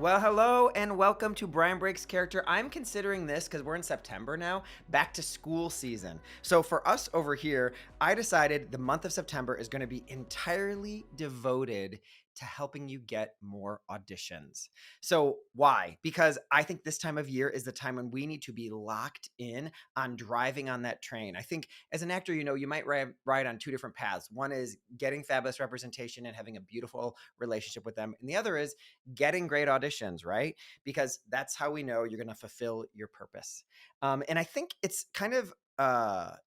Well, hello and welcome to Brian Breaks Character. I'm considering this because we're in September now, back to school season. So for us over here, I decided the month of September is going to be entirely devoted to helping you get more auditions. So why? Because I think this time of year is the time when we need to be locked in on driving on that train. I think as an actor, you might ride on two different paths. One is getting fabulous representation and having a beautiful relationship with them, and the other is getting great auditions, right? Because that's how we know you're going to fulfill your purpose. And I think it's kind of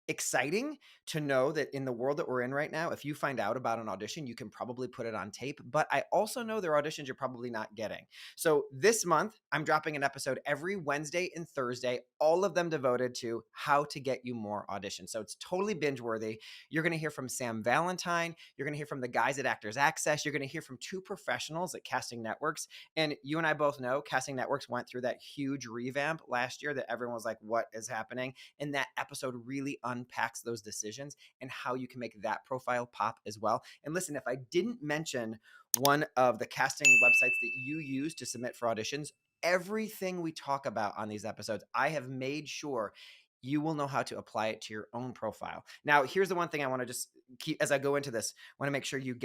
exciting to know that in the world that we're in right now, if you find out about an audition, you can probably put it on tape. But I also know there are auditions you're probably not getting. So this month, I'm dropping an episode every Wednesday and Thursday, all of them devoted to how to get you more auditions. So it's totally binge worthy. You're going to hear from Sam Valentine. You're going to hear from the guys at Actors Access. You're going to hear from two professionals at Casting Networks. And you and I both know Casting Networks went through that huge revamp last year that everyone was like, what is happening? And that episode really unpacks those decisions and how you can make that profile pop as well. And listen, if I didn't mention one of the casting websites that you use to submit for auditions, everything we talk about on these episodes, I have made sure you will know how to apply it to your own profile. Now, here's the one thing I want to just keep as I go into this, I want to make sure you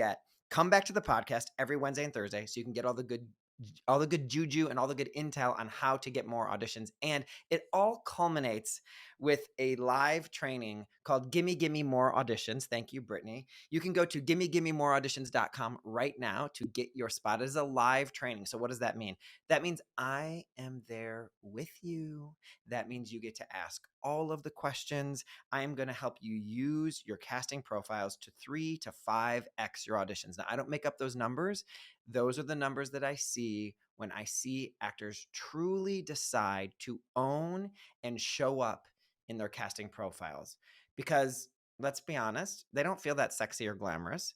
come back to the podcast every Wednesday and Thursday so you can get all the good juju and all the good intel on how to get more auditions. And it all culminates with a live training called Gimme Gimme More Auditions. Thank you, Brittany. You can go to gimmegimmemoreauditions.com right now to get your spot. It is a live training. So what does that mean? That means I am there with you. That means you get to ask all of the questions. I am going to help you use your casting profiles to 3 to 5x your auditions. Now, I don't make up those numbers. Those are the numbers that I see when I see actors truly decide to own and show up in their casting profiles. Because let's be honest, they don't feel that sexy or glamorous.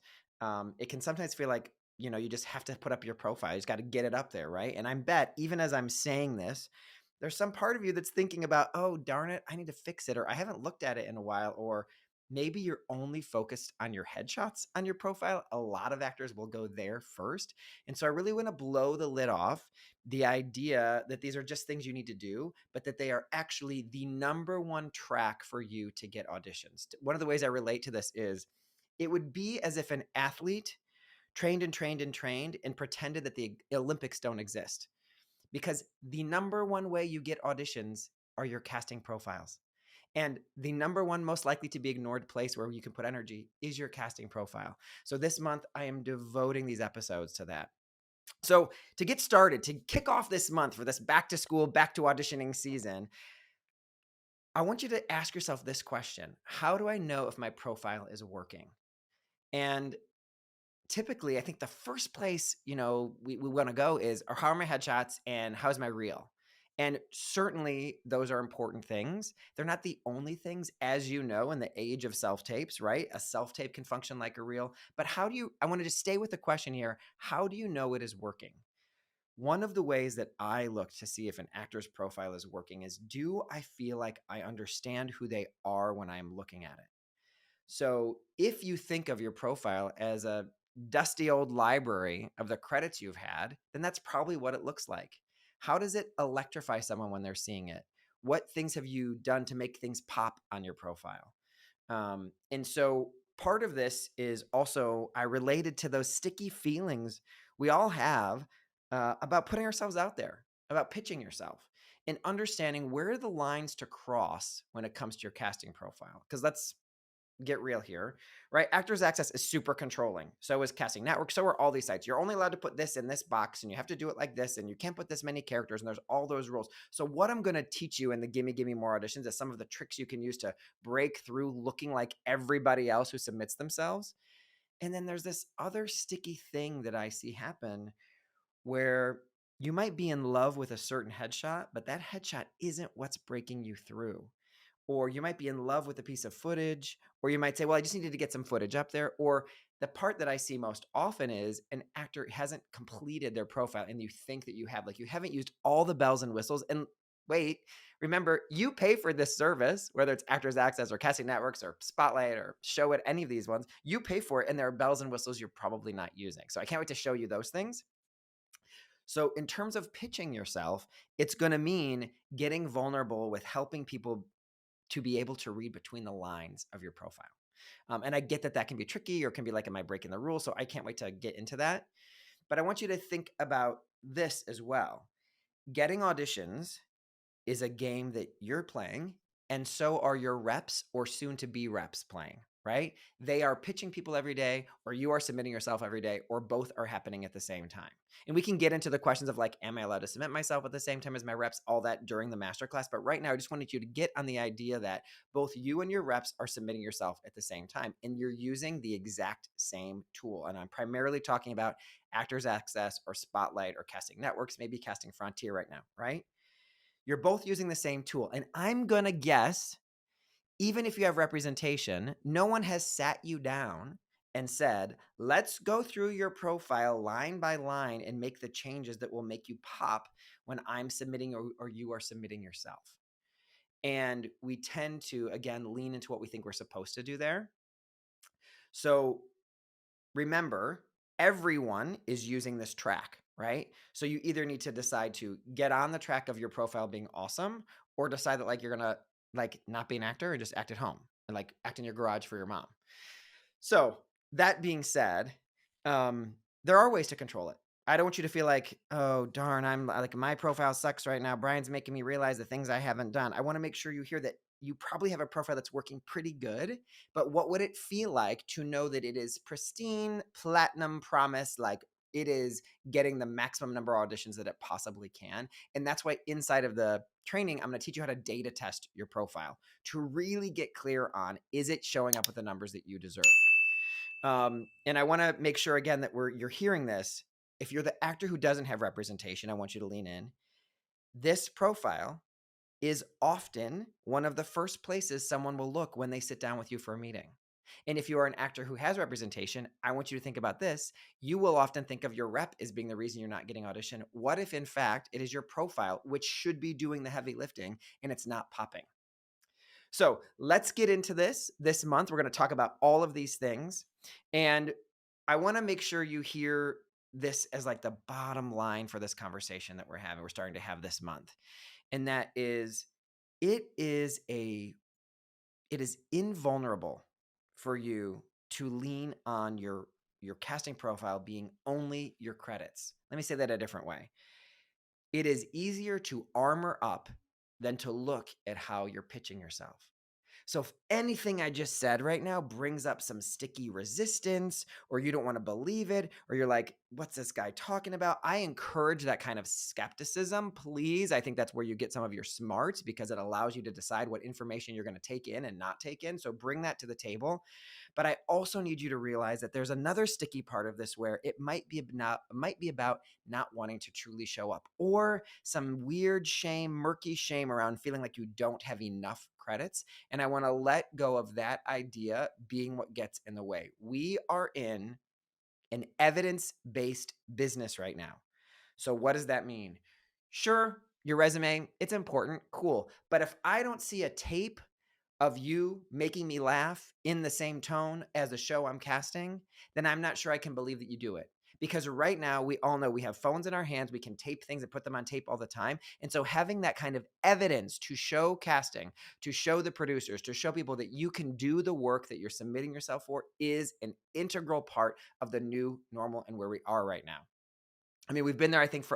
It can sometimes feel like, you just have to put up your profile. You just got to get it up there, right? And I bet even as I'm saying this, there's some part of you that's thinking about, oh, darn it, I need to fix it, or I haven't looked at it in a while, or maybe you're only focused on your headshots on your profile. A lot of actors will go there first. And so I really want to blow the lid off the idea that these are just things you need to do, but that they are actually the number one track for you to get auditions. One of the ways I relate to this is it would be as if an athlete trained and trained and trained and pretended that the Olympics don't exist. Because the number one way you get auditions are your casting profiles. And the number one most likely to be ignored place where you can put energy is your casting profile. So this month, I am devoting these episodes to that. So to get started, to kick off this month for this back to school, back to auditioning season, I want you to ask yourself this question. How do I know if my profile is working? And typically, I think the first place, we want to go is, or how are my headshots and how's my reel? And certainly those are important things. They're not the only things, as you know, in the age of self-tapes, right? A self-tape can function like a reel. But I wanted to stay with the question here. How do you know it is working? One of the ways that I look to see if an actor's profile is working is, do I feel like I understand who they are when I'm looking at it? So if you think of your profile as a dusty old library of the credits you've had, then that's probably what it looks like. How does it electrify someone when they're seeing it? What things have you done to make things pop on your profile? And so part of this is also, I related to those sticky feelings we all have about putting ourselves out there, about pitching yourself, and understanding where are the lines to cross when it comes to your casting profile. Because let's get real here, right? Actors Access is super controlling. So is Casting Network. So are all these sites. You're only allowed to put this in this box, and you have to do it like this, and you can't put this many characters, and there's all those rules. So what I'm going to teach you in the Gimme Gimme More Auditions is some of the tricks you can use to break through looking like everybody else who submits themselves. And then there's this other sticky thing that I see happen where you might be in love with a certain headshot, but that headshot isn't what's breaking you through. Or you might be in love with a piece of footage, or you might say, well, I just needed to get some footage up there. Or the part that I see most often is an actor hasn't completed their profile and you think that you have, like you haven't used all the bells and whistles. And wait, remember, you pay for this service, whether it's Actors Access or Casting Networks or Spotlight or Show It, any of these ones, you pay for it and there are bells and whistles you're probably not using. So I can't wait to show you those things. So in terms of pitching yourself, it's going to mean getting vulnerable with helping people to be able to read between the lines of your profile. And I get that that can be tricky or can be like, am I breaking the rules? So I can't wait to get into that. But I want you to think about this as well. Getting auditions is a game that you're playing, and so are your reps or soon to be reps playing, right? They are pitching people every day, or you are submitting yourself every day, or both are happening at the same time. And we can get into the questions of like, am I allowed to submit myself at the same time as my reps, all that during the masterclass. But right now, I just wanted you to get on the idea that both you and your reps are submitting yourself at the same time, and you're using the exact same tool. And I'm primarily talking about Actors Access or Spotlight or Casting Networks, maybe Casting Frontier right now, right? You're both using the same tool. And I'm going to guess, even if you have representation, no one has sat you down and said, let's go through your profile line by line and make the changes that will make you pop when I'm submitting or you are submitting yourself. And we tend to, again, lean into what we think we're supposed to do there. So remember, everyone is using this track, right? So you either need to decide to get on the track of your profile being awesome, or decide that like you're gonna like not be an actor and just act at home and like act in your garage for your mom. So that being said, there are ways to control it. I don't want you to feel like, oh darn, I'm like my profile sucks right now. Brian's making me realize the things I haven't done. I want to make sure you hear that you probably have a profile that's working pretty good, but what would it feel like to know that it is pristine, platinum promise, like it is getting the maximum number of auditions that it possibly can? And that's why inside of the training, I'm going to teach you how to data test your profile to really get clear on, is it showing up with the numbers that you deserve? And I want to make sure again that you're hearing this. If you're the actor who doesn't have representation, I want you to lean in. This profile is often one of the first places someone will look when they sit down with you for a meeting. And if you are an actor who has representation, I want you to think about this. You will often think of your rep as being the reason you're not getting audition. What if, in fact, it is your profile, which should be doing the heavy lifting, and it's not popping? So let's get into this. This month, we're going to talk about all of these things. And I want to make sure you hear this as like the bottom line for this conversation that we're starting to have this month. And that is, it is invulnerable for you to lean on your casting profile being only your credits. Let me say that a different way. It is easier to armor up than to look at how you're pitching yourself. So if anything I just said right now brings up some sticky resistance, or you don't want to believe it, or you're like, what's this guy talking about? I encourage that kind of skepticism, please. I think that's where you get some of your smarts, because it allows you to decide what information you're going to take in and not take in. So bring that to the table. But I also need you to realize that there's another sticky part of this where it might be about not wanting to truly show up, or some weird shame, murky shame around feeling like you don't have enough credits. And I want to let go of that idea being what gets in the way. We are in an evidence-based business right now. So what does that mean? Sure, your resume, it's important, cool. But if I don't see a tape of you making me laugh in the same tone as the show I'm casting, then I'm not sure I can believe that you do it. Because right now, we all know we have phones in our hands. We can tape things and put them on tape all the time. And so having that kind of evidence to show casting, to show the producers, to show people that you can do the work that you're submitting yourself for is an integral part of the new normal and where we are right now. I mean, we've been there, I think,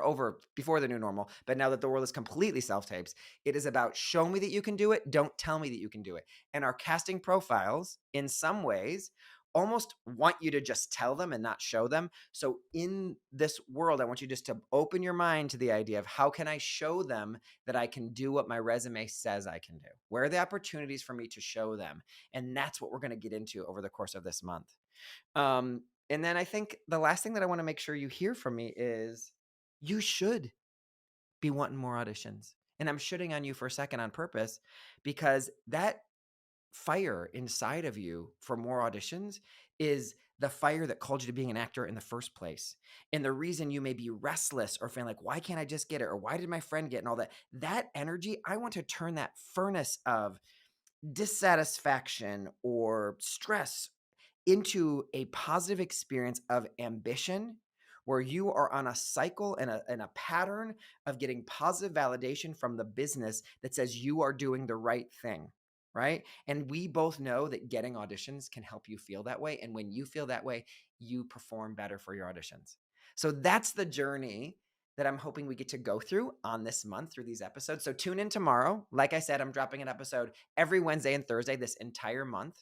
before the new normal, but now that the world is completely self-tapes, it is about show me that you can do it, don't tell me that you can do it. And our casting profiles, in some ways, almost want you to just tell them and not show them. So in this world, I want you just to open your mind to the idea of how can I show them that I can do what my resume says I can do? Where are the opportunities for me to show them? And that's what we're going to get into over the course of this month. And then I think the last thing that I want to make sure you hear from me is you should be wanting more auditions. And I'm shitting on you for a second on purpose, because that fire inside of you for more auditions is the fire that called you to being an actor in the first place. And the reason you may be restless or feeling like, why can't I just get it? Or why did my friend get, and all that energy, I want to turn that furnace of dissatisfaction or stress into a positive experience of ambition, where you are on a cycle and a pattern of getting positive validation from the business that says you are doing the right thing. Right. And we both know that getting auditions can help you feel that way. And when you feel that way, you perform better for your auditions. So that's the journey that I'm hoping we get to go through on this month through these episodes. So tune in tomorrow. Like I said, I'm dropping an episode every Wednesday and Thursday this entire month.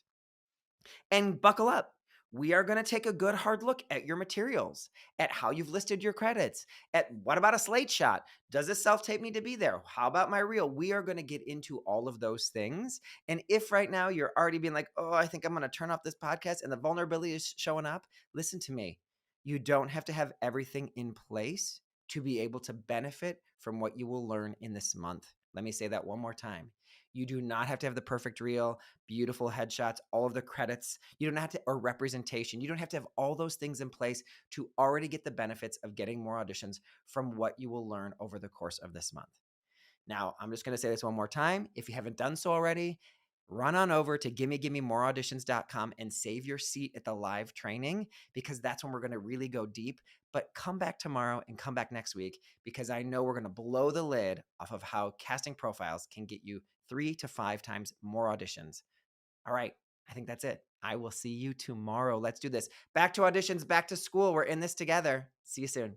And buckle up. We are going to take a good hard look at your materials, at how you've listed your credits, at what about a slate shot? Does this self tape need to be there? How about my reel? We are going to get into all of those things. And if right now you're already being like, oh, I think I'm going to turn off this podcast and the vulnerability is showing up, listen to me. You don't have to have everything in place to be able to benefit from what you will learn in this month. Let me say that one more time. You do not have to have the perfect reel, beautiful headshots, all of the credits. You don't have to, or representation. You don't have to have all those things in place to already get the benefits of getting more auditions from what you will learn over the course of this month. Now, I'm just going to say this one more time. If you haven't done so already, run on over to gimmegimmemoreauditions.com and save your seat at the live training, because that's when we're going to really go deep. But come back tomorrow and come back next week, because I know we're going to blow the lid off of how casting profiles can get you 3 to 5 times more auditions. All right. I think that's it. I will see you tomorrow. Let's do this. Back to auditions, back to school. We're in this together. See you soon.